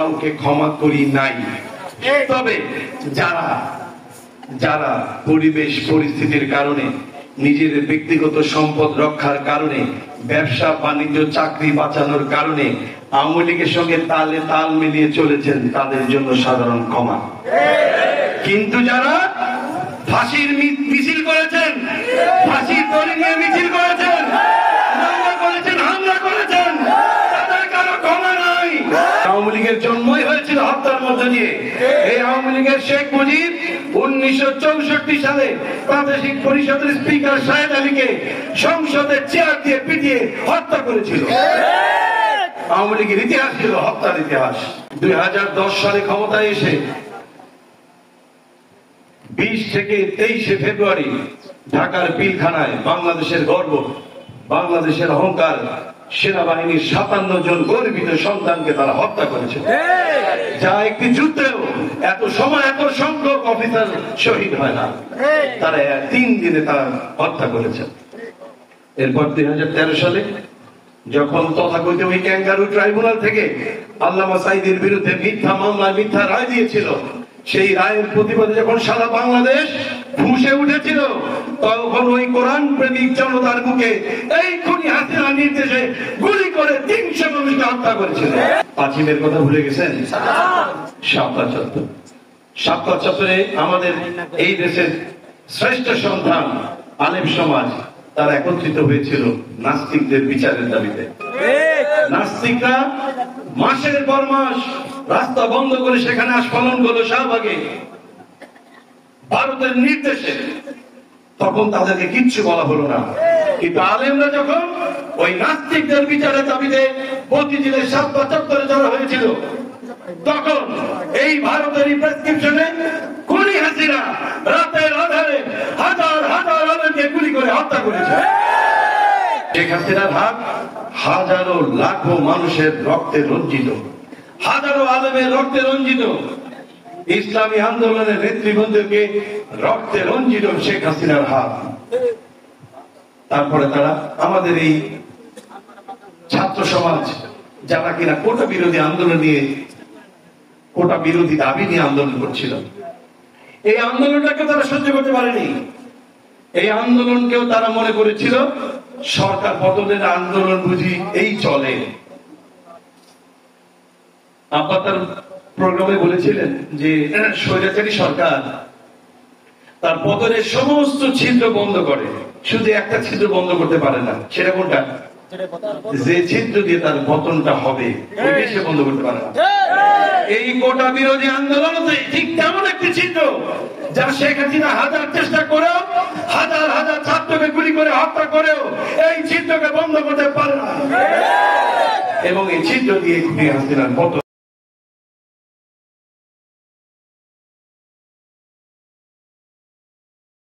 কাউকে ক্ষমা করি নাই। তবে যারা যারা পরিবেশ পরিস্থিতির কারণে, নিজের ব্যক্তিগত সম্পদ রক্ষার কারণে, ব্যবসা বাণিজ্য চাকরি বাঁচানোর কারণে আওয়ামী লীগের সঙ্গে তালে তাল মিলিয়ে চলেছেন, তাদের জন্য সাধারণ ক্ষমা। কিন্তু যারা ফাঁসির মিছিল করেছেন, ফাঁসির দড়ি নিয়ে মিছিল করেছেন, হামলা করেছেন, তাদের কারো ক্ষমা নাই। আওয়ামী লীগের জন্মই হয়েছিল হত্যার মধ্যে দিয়ে। এই আওয়ামী লীগের শেখ মুজিব 1964 সালে প্রাদেশিক পরিষদের স্পিকার শাহেদ আলীকে সংসদে চেয়ার দিয়ে পিটিয়ে হত্যা করেছিল। আওয়ামী লীগের ইতিহাস ছিল হত্যার ইতিহাস। 2010 সালে ক্ষমতায় এসে 20 থেকে 23 ফেব্রুয়ারি ঢাকার পিলখানায় বাংলাদেশের গর্ব, বাংলাদেশের অহংকার সেনাবাহিনীর 57 জন গর্বিত সন্তানকে তারা হত্যা করেছে। যা একটি যুদ্ধেও এত সময় এত সংখ্যক অফিসার শহীদ হয় না, তারা 3 দিনে তারা হত্যা করেছে। এরপর 2013 সালে যখন তথাকথিত ওই ক্যাঙ্গারু ট্রাইব্যুনাল থেকে আল্লামা সাঈদীর বিরুদ্ধে মিথ্যা মামলায় মিথ্যা রায় দিয়েছিল, সেই রায়ের প্রতিবাদে যখন সারা বাংলাদেশ ফুঁসে উঠেছিল, তখন ওই কোরআন প্রেমিক জনতার বুকে এই খুনি হাসিনা নির্দেশে গুলি করে 300 মানুষকে হত্যা করেছিল। 5 মের কথা ভুলে গেছেন? শাপলা চত্বর। শাপলা চত্বরে আমাদের এই দেশের শ্রেষ্ঠ সন্তান আলেম সমাজ তারা একত্রিত হয়েছিল নাস্তিকদের বিচারের দাবিতে। নাস্তিকরা মাসের পর মাস রাস্তা বন্ধ করে সেখানে আস্ফালন করলো শাহবাগে ভারতের নির্দেশে। তখন তাদেরকে কিচ্ছু বলা হলো না, কিন্তু আলেমরা যখন ওই নাস্তিকদের বিচারের দাবিতে প্রতিদিনের শাপলা চত্বরে জড়ো হয়েছিল, তখন এই ভারতের প্রেসক্রিপশনে খুনি হাসিনা রাতের আধারে হাজার হাজার আলেমকে গুলি করে হত্যা করেছে। শেখ হাসিনার হাত হাজারো লাখো মানুষের রক্তে রঞ্জিত, হাজারো আলেমের রক্তে রঞ্জিত, ইসলামী আন্দোলনের নেতৃবৃন্দকে রক্তে রঞ্জিত শেখ হাসিনার হাত। তারপরে তারা আমাদের এই ছাত্র সমাজ যারা কিনা কোটা বিরোধী আন্দোলন নিয়ে, কোটা বিরোধী দাবি নিয়ে আন্দোলন করছিল, এই আন্দোলনটাকে তারা সহ্য করতে পারেনি। এই আন্দোলনকেও তারা মনে করেছিল সরকার পতনের আন্দোলন বুঝি এই চলে। আব্বা তার প্রোগ্রামে বলেছিলেন যে স্বৈরাচারী সরকার তার পতনের সমস্ত ছিদ্র বন্ধ করে, শুধু একটা ছিদ্র বন্ধ করতে পারে না। সেটা কোনটা? যে ছিদ্র দিয়ে তার পতনটা হবে, ওইটা সে বন্ধ করতে পারে না। এই কোটা বিরোধী আন্দোলন ঠিক তেমন একটি ছিদ্র যা শেখ হাসিনা হাজার চেষ্টা করেও, হাজার হাজার ছাত্রকে গুলি করে হত্যা করেও এই ছিদ্রকে বন্ধ করতে পারে না। এবং এই ছিদ্র দিয়ে খুনি হাসিনার পতন